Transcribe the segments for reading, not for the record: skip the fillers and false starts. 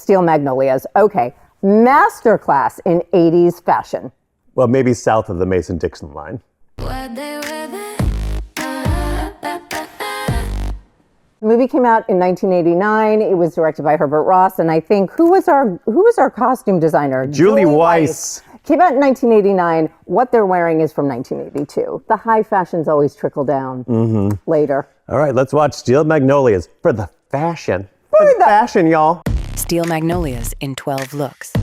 Steel Magnolias. Okay, masterclass in 80s fashion. Well, maybe south of the Mason-Dixon line. The movie came out in 1989. It was directed by Herbert Ross, and I think who was our costume designer? Julie Weiss. Came out in 1989. What they're wearing is from 1982. The high fashions always trickle down later. All right, let's watch Steel Magnolias for the fashion. For the fashion, y'all. Steel Magnolias in 12 looks.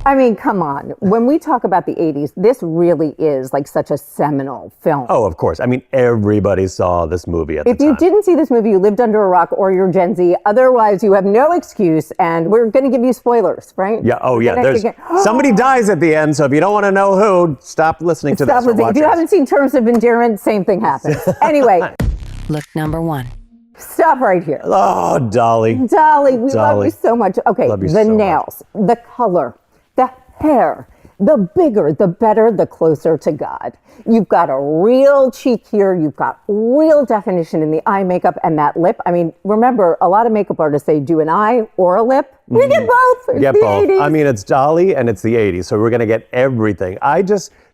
I mean, come on. When we talk about the 80s, this really is like such a seminal film. Oh, of course. I mean, everybody saw this movie at the time. If you didn't see this movie, you lived under a rock or you're Gen Z. Otherwise, you have no excuse, and we're going to give you spoilers, right? Yeah. Oh, yeah. There's somebody dies at the end, so if you don't want to know who, stop listening to this. If you haven't seen Terms of Endearment, same thing happens. Anyway. Look number 1. Stop right here. Oh, Dolly. Dolly, we love you so much. Okay, the nails, the color, the hair, the bigger, the better, the closer to God. You've got a real cheek here. You've got real definition in the eye makeup and that lip. I mean, remember, a lot of makeup artists say do an eye or a lip. We get both. It's get the both. 80s. I mean, it's Dolly and it's the 80s, so we're going to get everything.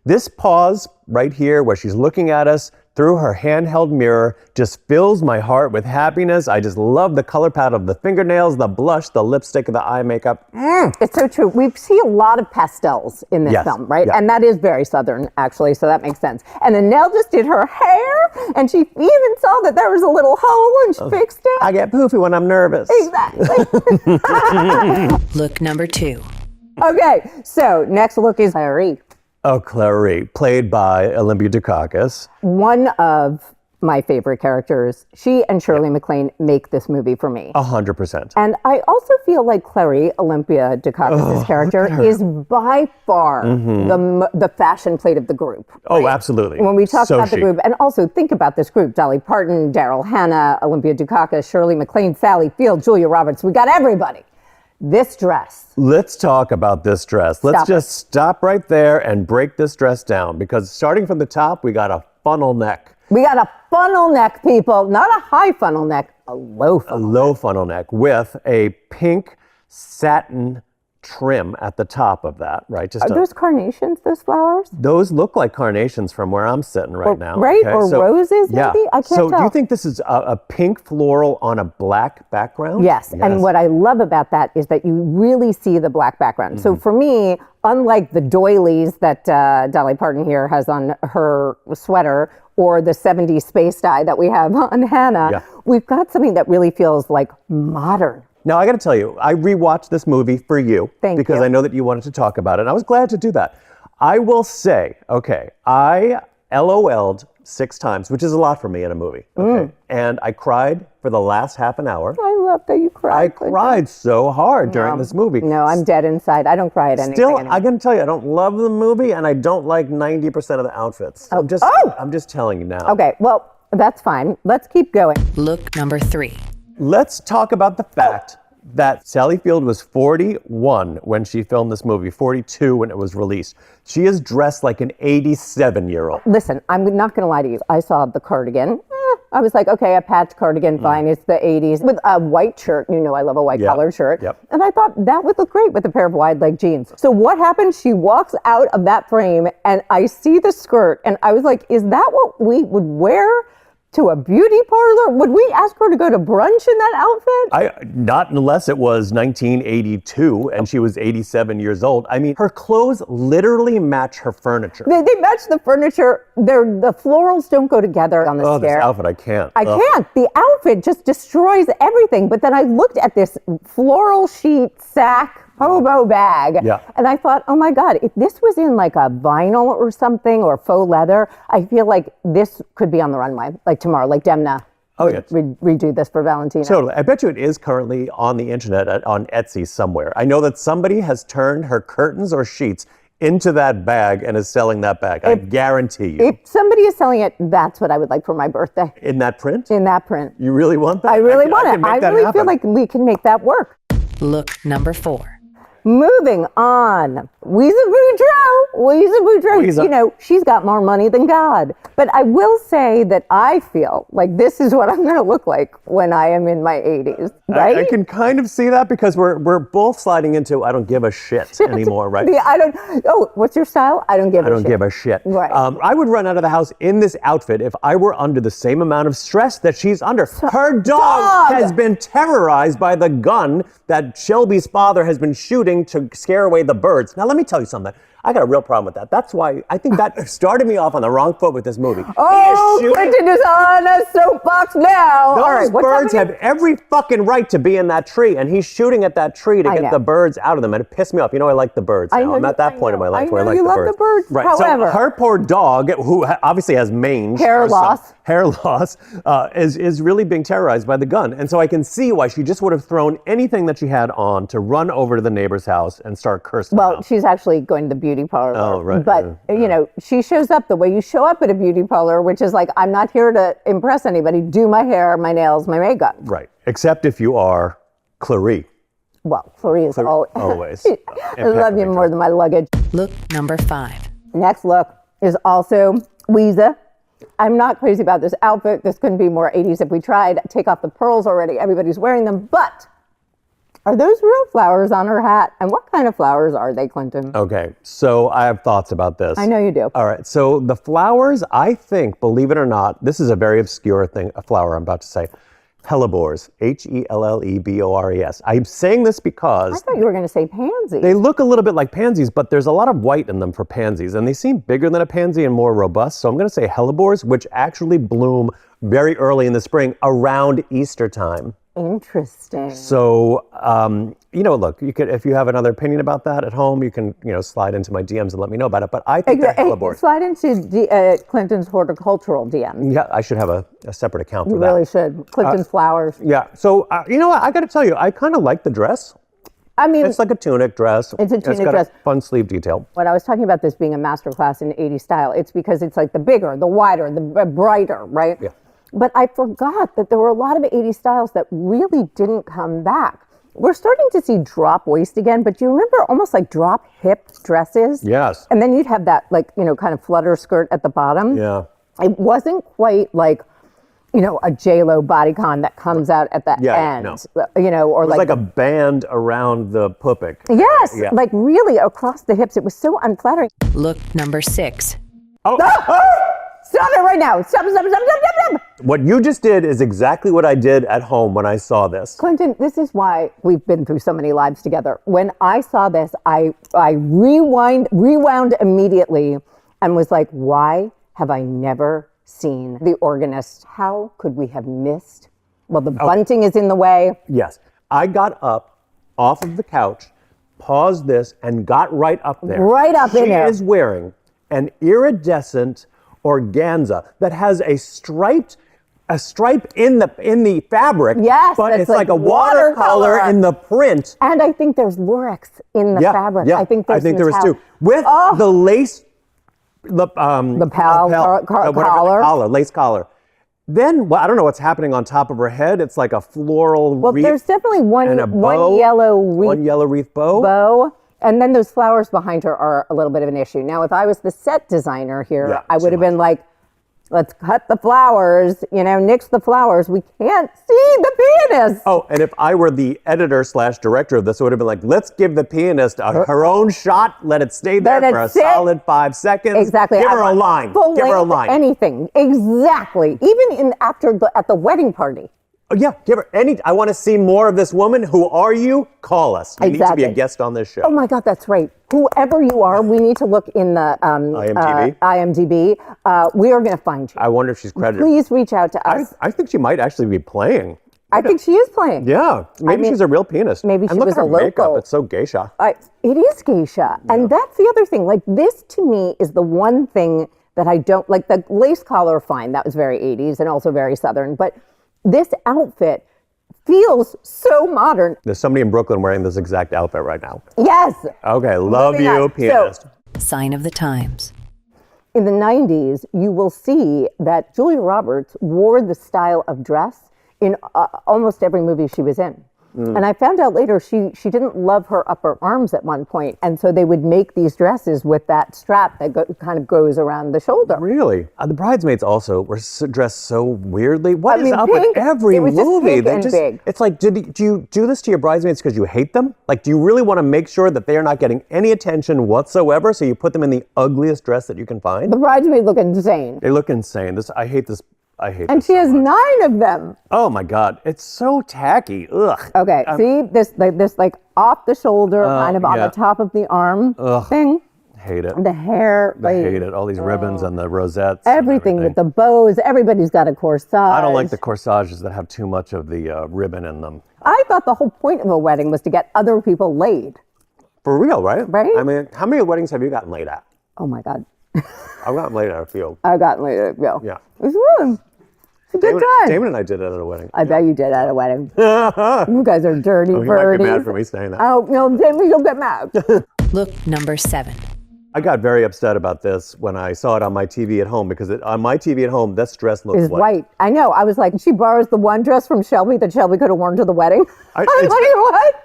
This pause right here where she's looking at us through her handheld mirror just fills my heart with happiness. I just love the color palette of the fingernails, the blush, the lipstick, the eye makeup. It's so true. We see a lot of pastels in this film, right? Yeah. And that is very Southern, actually, so that makes sense. And then Nell just did her hair, and she even saw that there was a little hole, and she fixed it. I get poofy when I'm nervous. Exactly. Look number 2. Okay, so next look is Clary. Oh, Clary, played by Olympia Dukakis. One of my favorite characters. She and Shirley MacLaine make this movie for me. 100%. And I also feel like Clary, Olympia Dukakis' character, is by far the fashion plate of the group. Oh, right? absolutely. When we talk about chic. the group, and also think about this group, Dolly Parton, Daryl Hannah, Olympia Dukakis, Shirley MacLaine, Sally Field, Julia Roberts. We got everybody. This dress. Let's talk about this dress. Let's just stop right there and break this dress down, because starting from the top, we got a funnel neck. We got a funnel neck, people. Not a high funnel neck, a low funnel neck. A low funnel neck with a pink satin trim at the top of that, right? Are those carnations, those flowers? Those look like carnations from where I'm sitting right now. Right? Okay? Or roses, maybe? I can't tell. So do you think this is a pink floral on a black background? Yes. And what I love about that is that you really see the black background. So for me, unlike the doilies that Dolly Parton here has on her sweater, or the 70s space dye that we have on Hannah, we've got something that really feels like modern. Now, I got to tell you, I rewatched this movie for you. Because I know that you wanted to talk about it, and I was glad to do that. I will say, okay, I LOL'd 6 times, which is a lot for me in a movie. Okay, and I cried for the last half an hour. I love that you cried. I cried so hard during this movie. No, I'm dead inside. I don't cry at anything Still, anymore. I got to tell you, I don't love the movie, and I don't like 90% of the outfits. I'm just telling you now. Okay, well, that's fine. Let's keep going. Look number 3. Let's talk about the fact that Sally Field was 41 when she filmed this movie, 42 when it was released. She is dressed like an 87-year-old. Listen, I'm not going to lie to you. I saw the cardigan. I was like, okay, a patch cardigan, fine. It's the 80s. With a white shirt. You know I love a white collared shirt. And I thought that would look great with a pair of wide leg jeans. So what happened? She walks out of that frame and I see the skirt and I was like, is that what we would wear to a beauty parlor? Would we ask her to go to brunch in that outfit? Not unless it was 1982 and she was 87 years old. I mean, her clothes literally match her furniture. They match the furniture. The florals don't go together on the stair. Oh, this outfit, I can't. I can't. The outfit just destroys everything. But then I looked at this floral sheet sack hobo bag. And I thought, oh my God, if this was in like a vinyl or something or faux leather, I feel like this could be on the runway, like tomorrow, like Demna. Oh, yeah. Redo this for Valentina. Totally. I bet you it is currently on the internet, on Etsy somewhere. I know that somebody has turned her curtains or sheets into that bag and is selling that bag. I guarantee you. If somebody is selling it, that's what I would like for my birthday. In that print? In that print. You really want that? I really want it. I really feel like we can make that work. Look number 4. moving on. Weeza Boudreaux. You know, she's got more money than God. But I will say that I feel like this is what I'm going to look like when I am in my 80s, right? I can kind of see that because we're both sliding into I don't give a shit anymore, right? What's your style? I don't give a shit. I don't give a shit. Right. I would run out of the house in this outfit if I were under the same amount of stress that she's under. Her dog has been terrorized by the gun that Shelby's father has been shooting to scare away the birds. Now, let me tell you something. I got a real problem with that. That's why I think that started me off on the wrong foot with this movie. Clinton is on a soapbox now. Those birds have every fucking right to be in that tree, and he's shooting at that tree to get the birds out of them, and it pissed me off. You know, I like the birds now. I'm at that point in my life where I like the birds. You love the birds. Right. However, so her poor dog, who obviously has mange, hair loss, is really being terrorized by the gun, and so I can see why she just would have thrown anything that she had on to run over to the neighbor's house and start cursing. Well, she's actually going to the beauty parlor. Oh, right. But, you know, she shows up the way you show up at a beauty parlor, which is like, I'm not here to impress anybody. Do my hair, my nails, my makeup. Right. Except if you are Clary. Well, Clary is always. I love you more than my luggage. Look number 5. Next look is also Weeza. I'm not crazy about this outfit. This couldn't be more 80s if we tried. Take off the pearls already. Everybody's wearing them. But are those real flowers on her hat? And what kind of flowers are they, Clinton? Okay, so I have thoughts about this. I know you do. All right, so the flowers, I think, believe it or not, this is a very obscure thing, a flower I'm about to say. Hellebores, Hellebores. I'm saying this because I thought you were going to say pansies. They look a little bit like pansies, but there's a lot of white in them for pansies, and they seem bigger than a pansy and more robust. So I'm going to say hellebores, which actually bloom very early in the spring around Easter time. Interesting. So, look, you could, if you have another opinion about that at home, you can, slide into my DMs and let me know about it. But I think they're hellebores. Slide into Clinton's horticultural DMs. Yeah, I should have a separate account for that. You really should. Clinton's flowers. Yeah. So, you know what? I got to tell you, I kind of like the dress. I mean, it's like a tunic dress. It's a tunic dress. A fun sleeve detail. When I was talking about this being a masterclass in 80s style, it's because it's like the bigger, the wider, the brighter, right? Yeah. But I forgot that there were a lot of 80s styles that really didn't come back. We're starting to see drop waist again, but do you remember almost like drop hip dresses? Yes. And then you'd have that kind of flutter skirt at the bottom. Yeah. It wasn't quite like, a J-Lo bodycon that comes out at the end. No. Or it was like a band around the pupik. Yes, like really across the hips. It was so unflattering. Look number 6. Oh! Stop it right now. Stop. What you just did is exactly what I did at home when I saw this. Clinton, this is why we've been through so many lives together. When I saw this, I rewound immediately and was like, why have I never seen the organist? How could we have missed? Well, the bunting is in the way. Yes. I got up off of the couch, paused this, and got right up there. Right up in there. She is wearing an iridescent organza that has a stripe in the fabric. Yes, but it's like a watercolor in the print. And I think there's lurex in the fabric. Yeah, I think there is too. With the lace, the collar, lace collar. Then, I don't know what's happening on top of her head. It's like a floral wreath. Well, there's definitely one yellow wreath. One yellow wreath bow. And then those flowers behind her are a little bit of an issue. Now, if I was the set designer here, I would have been like, let's cut the flowers, nix the flowers. We can't see the pianist. Oh, and if I were the editor/director of this, it would have been like, let's give the pianist her own shot. Let it stay there for a solid 5 seconds. Exactly. Give her a line. Give her a line. Anything. Exactly. Even at the wedding party. Oh, yeah, give her I want to see more of this woman. Who are you? Call us. You need to be a guest on this show. Oh my God, that's right. Whoever you are, we need to look in the IMDb. We are going to find you. I wonder if she's credited. Please reach out to us. I think she might actually be playing. I think she is playing. Yeah, maybe she's a real pianist. Maybe she was a local. Makeup. It's so geisha. It is geisha, and that's the other thing. Like, this to me is the one thing that I don't like. The lace collar, fine, that was very 80s and also very Southern, but this outfit feels so modern. There's somebody in Brooklyn wearing this exact outfit right now. Yes. Okay, love you, pianist. Sign of the times. In the 90s, you will see that Julia Roberts wore the style of dress in almost every movie she was in. And I found out later she didn't love her upper arms at one point, and so they would make these dresses with that strap that kind of goes around the shoulder. Really? The bridesmaids also were dressed so weirdly. What is up pink, with every it was just movie? pink and big. It's like, do you do this to your bridesmaids because you hate them? Like, do you really want to make sure that they are not getting any attention whatsoever? So you put them in the ugliest dress that you can find? The bridesmaids look insane. They look insane. I hate this. And she has 9 of them. Oh my God, it's so tacky. Ugh. Okay, see this like off the shoulder, kind of on the top of the arm thing. Hate it. The hair, I hate it. All these ribbons and the rosettes. Everything with the bows. Everybody's got a corsage. I don't like the corsages that have too much of the ribbon in them. I thought the whole point of a wedding was to get other people laid. For real, right? Right? I mean, how many weddings have you gotten laid at? Oh my God. I've gotten laid at a few. I got laid at a few. Yeah. It's fun. It's a good time. Damon and I did it at a wedding. I bet you did at a wedding. You guys are dirty You might birdies. be mad for me saying that. Oh, Damon, you'll get mad. Look number 7. I got very upset about this when I saw it on my TV at home because on my TV at home, this dress looks It's white. I know. I was like, she borrows the one dress from Shelby that Shelby could have worn to the wedding. I was like,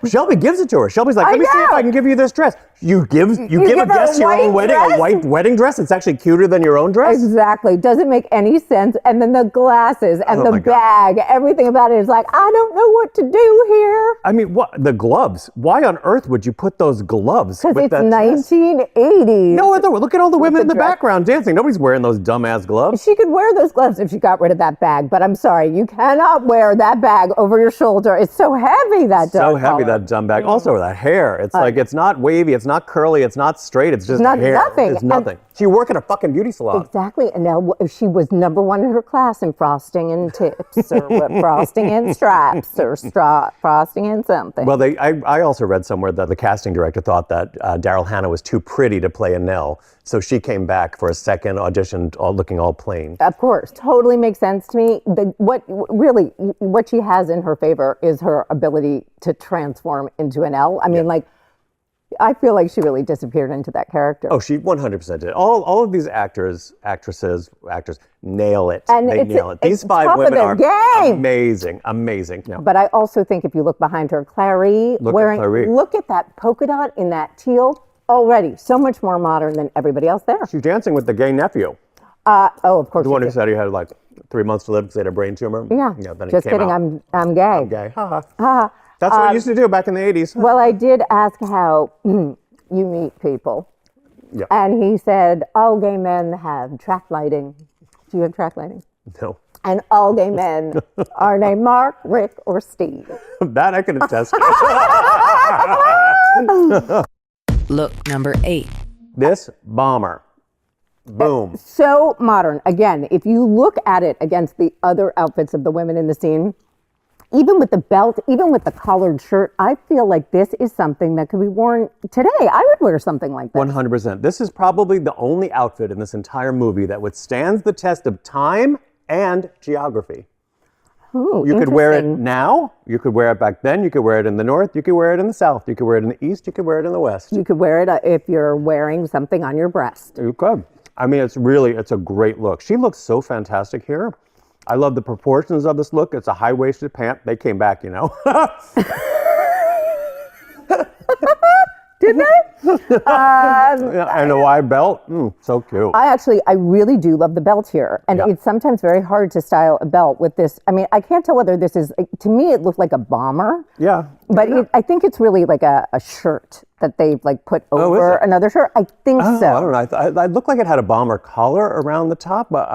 what? Shelby gives it to her. Shelby's like, let me see if I can give you this dress. You give a guest your own wedding a white wedding dress? It's actually cuter than your own dress? Exactly. Doesn't make any sense. And then the glasses and the bag, everything about it is like, I don't know what to do here. I mean, what? The gloves. Why on earth would you put those gloves with Because that it's dress? 1980s. No, look at all the women in the background dancing. Nobody's wearing those dumbass gloves. She could wear those gloves if she got rid of that bag, but I'm sorry, you cannot wear that bag over your shoulder. It's so heavy, that So heavy, that dumb bag. Also, that hair. It's like, it's not wavy, it's not curly, it's not straight, it's just hair. Nothing. It's nothing. So you work at a fucking beauty salon. Exactly. And now she was #1 in her class in frosting and tips, or frosting and straps, or frosting and something. Well, I also read somewhere that the casting director thought that Daryl Hannah was too pretty to play a Nell, so she came back for a second audition, looking all plain. Of course, totally makes sense to me. What she has in her favor is her ability to transform into an L. I mean, I feel like she really disappeared into that character. Oh, she 100% did. All of these actors nail it. And they nail it. These it's 5 top of women their are game. amazing. Yeah. But I also think if you look behind her, Clary, look at that polka dot in that teal. Already so much more modern than everybody else there. She's dancing with the gay nephew. Of course. The one who said he had like 3 months to live because he had a brain tumor. Yeah. Then Just kidding. Out. I'm gay. I'm gay. Ha ha. That's what I used to do back in the 80s. Well, I did ask how you meet people. Yeah. And he said, all gay men have track lighting. Do you have track lighting? No. And all gay men are named Mark, Rick, or Steve. That I can attest to. Look number 8. This bomber. Boom. So modern. Again, if you look at it against the other outfits of the women in the scene, even with the belt, even with the collared shirt, I feel like this is something that could be worn today. I would wear something like that. 100%. This is probably the only outfit in this entire movie that withstands the test of time and geography. Ooh, you could wear it now, you could wear it back then, you could wear it in the north, you could wear it in the south, you could wear it in the east, you could wear it in the west. You could wear it if you're wearing something on your breast. You could. I mean, it's a great look. She looks so fantastic here. I love the proportions of this look. It's a high-waisted pant. They came back, you know. Did they? And a wide belt. So cute. I really do love the belt here. And it's sometimes very hard to style a belt with this. I mean, I can't tell whether this is, to me, it looked like a bomber. Yeah. But I think it's really like a shirt that they've like put over another shirt. I think so. I don't know. It looked like it had a bomber collar around the top, but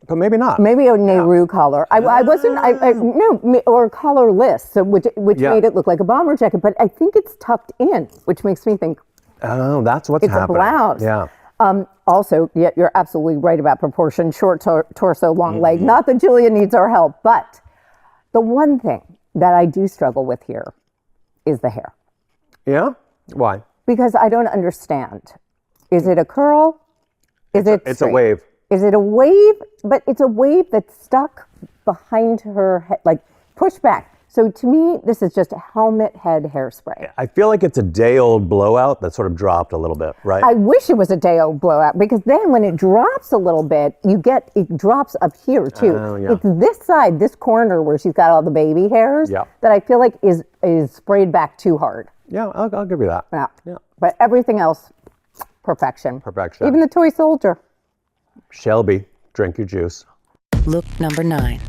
maybe not. Maybe a Nehru collar. I wasn't, no, or collarless, so which made it look like a bomber jacket. But I think it's tucked in, which makes me think. Oh, that's what's happening. It's a blouse. Yeah. Also, you're absolutely right about proportion. Short torso, long leg. Not that Julia needs our help, but the one thing that I do struggle with here is the hair. Yeah? Why? Because I don't understand. Is it a curl? It's a wave. Is it a wave? But it's a wave that's stuck behind her head, like pushed back. So to me, this is just a helmet head hairspray. I feel like it's a day-old blowout that sort of dropped a little bit, right? I wish it was a day-old blowout because then when it drops a little bit, it drops up here too. Oh, yeah. It's this side, this corner where she's got all the baby hairs that I feel like is sprayed back too hard. Yeah, I'll give you that. Yeah. But everything else, perfection. Perfection. Even the toy soldier. Shelby, drink your juice. Look number 9.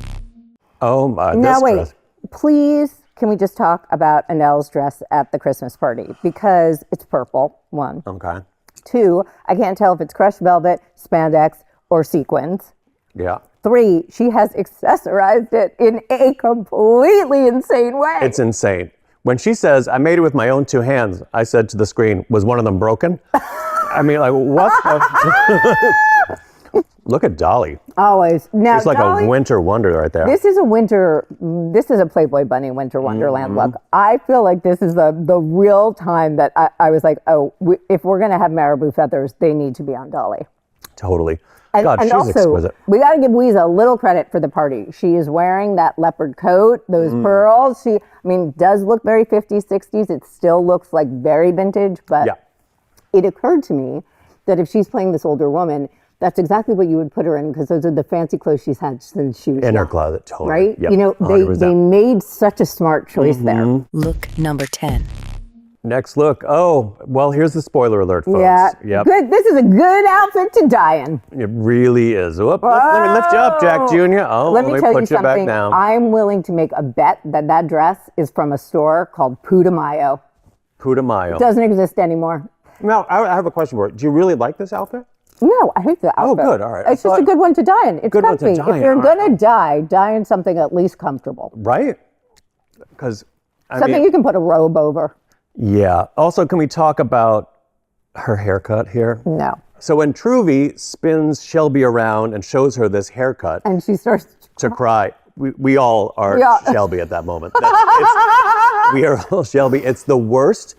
Oh my, Now this wait, dress. please, can we just talk about Annelle's dress at the Christmas party? Because it's purple, 1. Okay. 2, I can't tell if it's crushed velvet, spandex, or sequins. Yeah. 3, she has accessorized it in a completely insane way. It's insane. When she says, I made it with my own 2 hands, I said to the screen, was one of them broken? I mean, like, what the? Look at Dolly. Always. Now, She's like Dolly, a winter wonder right there. this is a Playboy Bunny winter wonderland look. I feel like this is the real time that I was like, if we're going to have marabou feathers, they need to be on Dolly. Totally. And, God, and she's also, exquisite. we got to give Weeza a little credit for the party. She is wearing that leopard coat, those pearls. She, does look very 50s, 60s. It still looks like very vintage, but it occurred to me that if she's playing this older woman, that's exactly what you would put her in because those are the fancy clothes she's had since she was In young, her closet, totally. right? Yep, You know, 100%. they made such a smart choice there. Look number 10. Next look. Oh, well, here's the spoiler alert, folks. Yeah, Yep. good. This is a good outfit to die in. It really is. Whoop, let me lift you up, Jack Jr. Oh, Let me tell put you you back something. down. I'm willing to make a bet that dress is from a store called Putumayo. Putumayo. Doesn't exist anymore. Now, I have a question for you. Do you really like this outfit? No, I hate the outfit. good, all right. It's just a good one to die in. It's Good one to comfy. die If in, you're all gonna die in something at least comfortable. Right? Because, Something you can put a robe over. yeah. Also, can we talk about her haircut here? No. So when Truvy spins Shelby around and shows her this haircut And she starts. to cry, we all are Shelby at that moment. We are all Shelby. It's the worst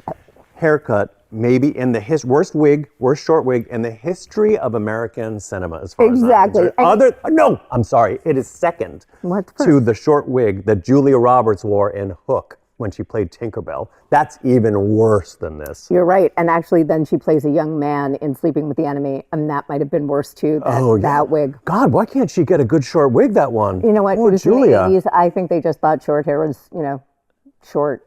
haircut maybe in the worst short wig in the history of American cinema as far Exactly. as I'm concerned. No, I'm sorry. It is second What's to first? the short wig that Julia Roberts wore in Hook when she played Tinkerbell. That's even worse than this. You're right. And actually, then she plays a young man in Sleeping with the Enemy, and that might have been worse too. That wig. God, why can't she get a good short wig, that one? You know what? Oh, It was Julia. in the 80s. I think they just thought short hair was, short.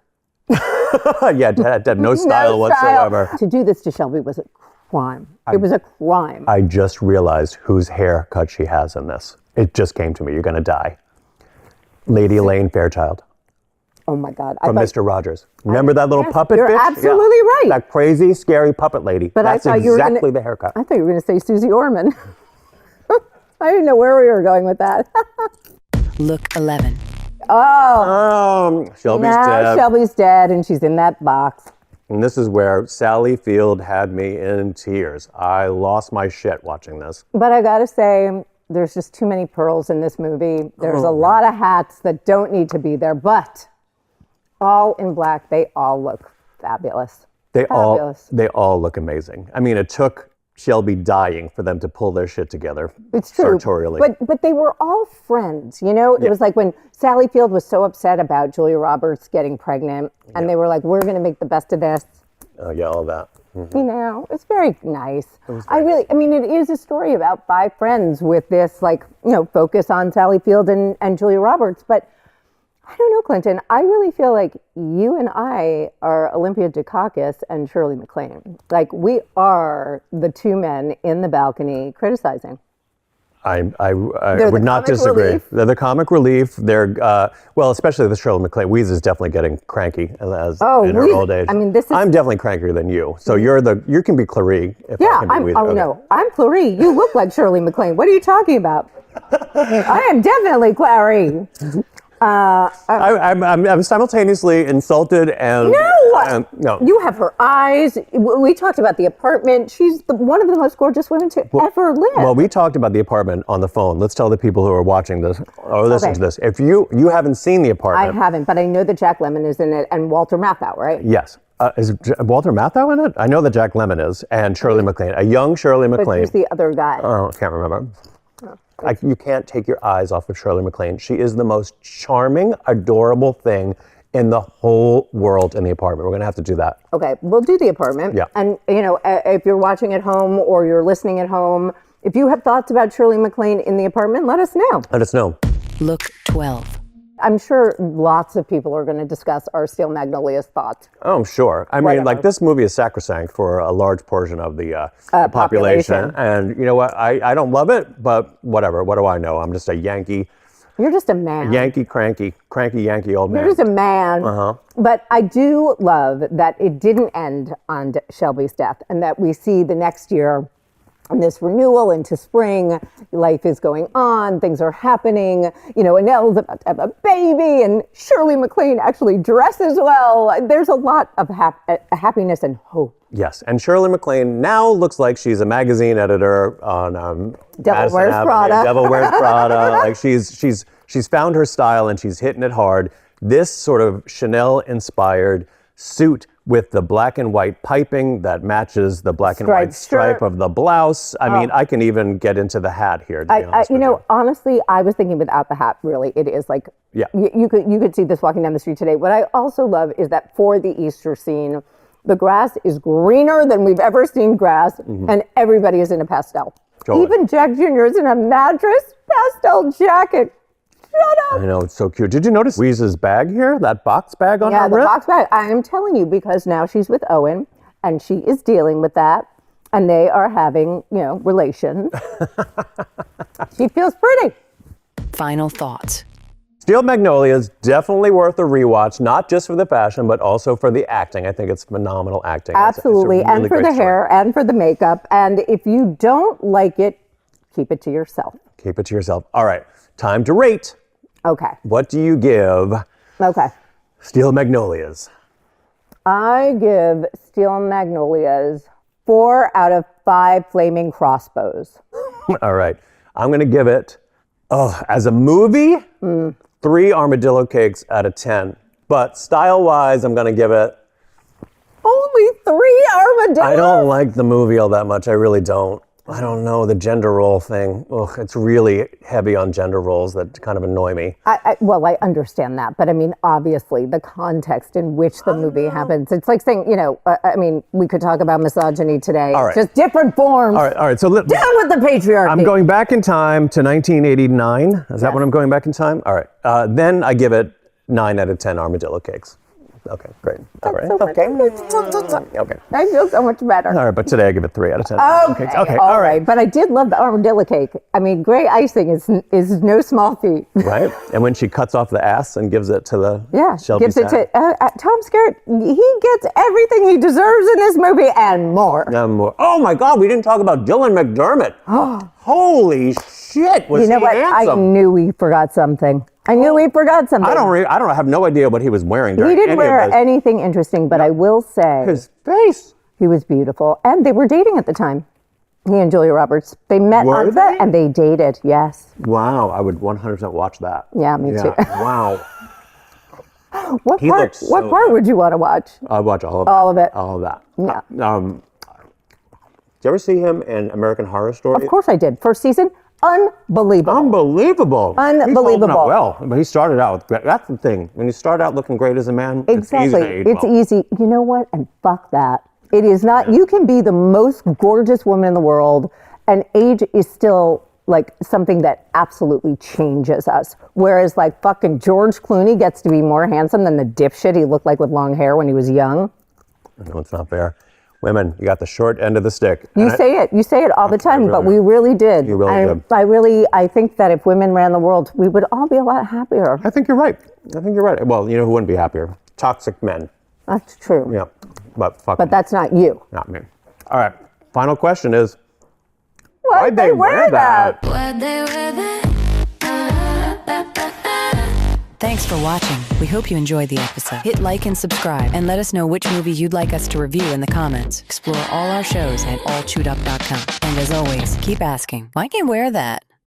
Yeah, it had no style whatsoever. To do this to Shelby was a crime. It was a crime. I just realized whose haircut she has in this. It just came to me. You're going to die. Lady Elaine Fairchild Oh my God. from Mr. Rogers. Remember that little puppet you're bitch? absolutely right. That crazy, scary puppet lady. But That's I thought you were exactly gonna, the haircut. I thought you were going to say Susie Orman. I didn't know where we were going with that. Look 11. Shelby's Now dead. Shelby's dead and she's in that box. And this is where Sally Field had me in tears. I lost my shit watching this. But I got to say, there's just too many pearls in this movie. There's a lot of hats that don't need to be there, but all in black, they all look fabulous. They Fabulous. all look amazing. I mean, it took Shelby dying for them to pull their shit together. It's true. Sartorially. But they were all friends, you know? It was like when Sally Field was so upset about Julia Roberts getting pregnant, and they were like, we're going to make the best of this. Oh, yeah, all that. You know, it's very nice. I mean, it is a story about 5 friends with this, focus on Sally Field and Julia Roberts. But I don't know, Clinton. I really feel like you and I are Olympia Dukakis and Shirley MacLaine. Like, we are the 2 men in the balcony criticizing. I They're would the not comic disagree. relief. They're the comic relief. They're, especially the Shirley MacLaine. Weeza is definitely getting cranky in her Weeza- old age. I mean, this is- I'm definitely crankier than you. So you can be Clary if I Yeah, can be Weeza. Okay. no, I'm Clary. You look like Shirley MacLaine. What are you talking about? I am definitely Clary. I'm simultaneously insulted and no. You have her eyes. We talked about the apartment. She's one of the most gorgeous women to ever live. Well, we talked about the apartment on the phone. Let's tell the people who are watching this or listening to this. If you haven't seen the I apartment, haven't, but I know that Jack Lemmon is in it and Walter Matthau, right? yes. Is Walter Matthau in it? I know that Jack Lemmon is, and Shirley MacLaine, a young Shirley But MacLaine. who's the other guy? Oh, I can't remember. You can't take your eyes off of Shirley MacLaine. She is the most charming, adorable thing in the whole world in the apartment. We're going to have to do that. Okay, we'll do the apartment. Yeah. And, if you're watching at home or you're listening at home, if you have thoughts about Shirley MacLaine in the apartment, let us know. Let us know. Look 12. I'm sure lots of people are going to discuss our Steel Magnolias thoughts. Oh, I'm sure. I mean, like, this movie is sacrosanct for a large portion of the population. And you know what? I don't love it, but whatever. What do I know? I'm just a Yankee. You're just a man. Yankee, cranky Yankee old man. You're just a man. But I do love that it didn't end on Shelby's death and that we see the next year and this renewal into spring, life is going on, things are happening, and Nell's about to have a baby, and Shirley MacLaine actually dresses well. There's a lot of happiness and hope. Yes, and Shirley MacLaine now looks like she's a magazine editor on Devil Wears Prada. Devil Wears Prada. Like she's found her style and she's hitting it hard. This sort of Chanel-inspired suit with the black and white piping that matches the black and white stripe of the blouse. I mean, I can even get into the hat here. Honestly, I was thinking without the hat, really, it is like, you could see this walking down the street today. What I also love is that for the Easter scene, the grass is greener than we've ever seen grass, and everybody is in a pastel. Totally. Even Jack Jr. is in a mattress pastel jacket. Shut up. I know, it's so cute. Did you notice Weeza's bag here? That box bag on her wrist? Yeah, the box bag. I am telling you, because now she's with Owen, and she is dealing with that, and they are having, relations. She feels pretty. Final thoughts. Steel Magnolias, definitely worth a rewatch, not just for the fashion, but also for the acting. I think it's phenomenal acting. Absolutely, it's a really and for the hair, and for the makeup. And if you don't like it, keep it to yourself. Keep it to yourself. All right, time to rate. Okay. What do you give Steel Magnolias? I give Steel Magnolias 4 out of 5 flaming crossbows. All right. I'm going to give it, as a movie, 3 armadillo cakes out of 10. But style-wise, I'm going to give it... Only 3 armadillos? I don't like the movie all that much. I really don't. I don't know, the gender role thing. Ugh, it's really heavy on gender roles that kind of annoy me. I understand that. But I mean, obviously, the context in which the movie happens. It's like saying, we could talk about misogyny today. All right. Just different forms. All right. So down with the patriarchy. I'm going back in time to 1989. Is that when I'm going back in time? All right. Then I give it 9 out of 10 armadillo cakes. Okay, great. All right. Okay. I feel so much better. All right, but today I give it 3 out of 10. Okay. All right. But I did love the armadillo cake. I mean, gray icing is no small feat. Right? And when she cuts off the ass and gives it to the Shelby gives it to Tom Skerritt. He gets everything he deserves in this movie and more. Oh my God, we didn't talk about Dylan McDermott. Holy shit, was he handsome? I knew we forgot something. I don't have no idea what he was wearing during He didn't wear anything interesting, but I will say his face. He was beautiful, and they were dating at the time. He and Julia Roberts. They met on set and they dated. Yes. Wow, I would 100% watch that. Yeah, me too. Wow. What part would you want to watch? I'd watch all of that. All of that. Yeah. Did you ever see him in American Horror Story? Of course I did. First season. Unbelievable. Well, but he started out with, that's the thing. When you start out looking great as a man, exactly. It's easy. You know what? And fuck that. It is not, you can be the most gorgeous woman in the world, and age is still like something that absolutely changes us. Whereas like fucking George Clooney gets to be more handsome than the dipshit he looked like with long hair when he was young. No, it's not fair. Women, you got the short end of the stick. You say it all the time, but we really did. You really did. I think that if women ran the world, we would all be a lot happier. I think you're right. Well, you know who wouldn't be happier? Toxic men. That's true. Yeah, but fuck. But that's not you. Not me. All right. Final question is, why'd they wear that? Why'd they wear that? Thanks for watching. We hope you enjoyed the episode. Hit like and subscribe, and let us know which movie you'd like us to review in the comments. Explore all our shows at allchewedup.com. And as always, keep asking, why can't you wear that?